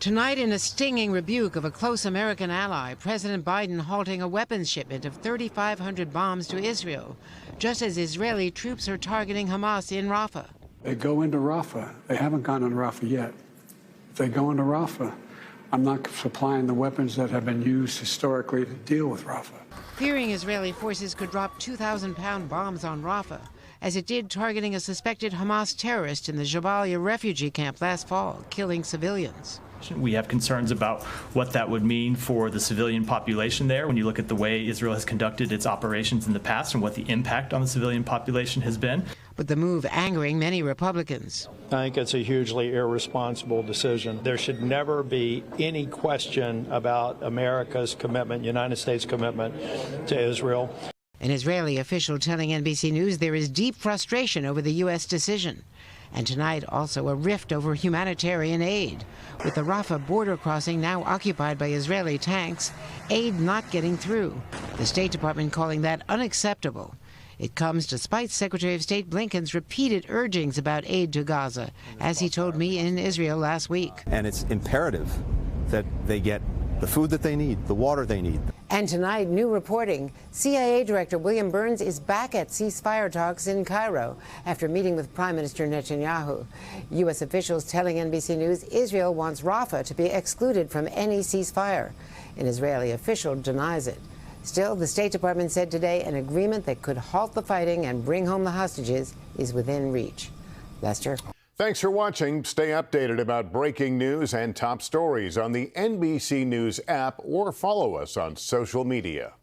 Tonight, in a stinging rebuke of a close American ally, President Biden halting a weapons shipment of 3,500 bombs to Israel, just as Israeli troops are targeting Hamas in Rafah. They go into Rafah. They haven't gone into Rafah yet. If they go into Rafah, I'm not supplying the weapons that have been used historically to deal with Rafah. Fearing Israeli forces could drop 2,000-pound bombs on Rafah, as it did targeting a suspected Hamas terrorist in the Jabalia refugee camp last fall, killing civilians. We have concerns about what that would mean for the civilian population there when you look at the way Israel has conducted its operations in the past and what the impact on the civilian population has been. But the move angering many Republicans. I think it's a hugely irresponsible decision. There should never be any question about America's commitment, United States commitment to Israel. An Israeli official telling NBC News there is deep frustration over the U.S. decision. And tonight, also a rift over humanitarian aid. With the Rafah border crossing now occupied by Israeli tanks, aid not getting through. The State Department calling that unacceptable. It comes despite Secretary of State Blinken's repeated urgings about aid to Gaza, as he told me in Israel last week. And it's imperative that they get the food that they need, the water they need. And tonight, new reporting. CIA Director William Burns is back at ceasefire talks in Cairo after meeting with Prime Minister Netanyahu. U.S. officials telling NBC News Israel wants Rafah to be excluded from any ceasefire. An Israeli official denies it. Still, the State Department said today an agreement that could halt the fighting and bring home the hostages is within reach. Lester? Thanks for watching. Stay updated about breaking news and top stories on the NBC News app or follow us on social media.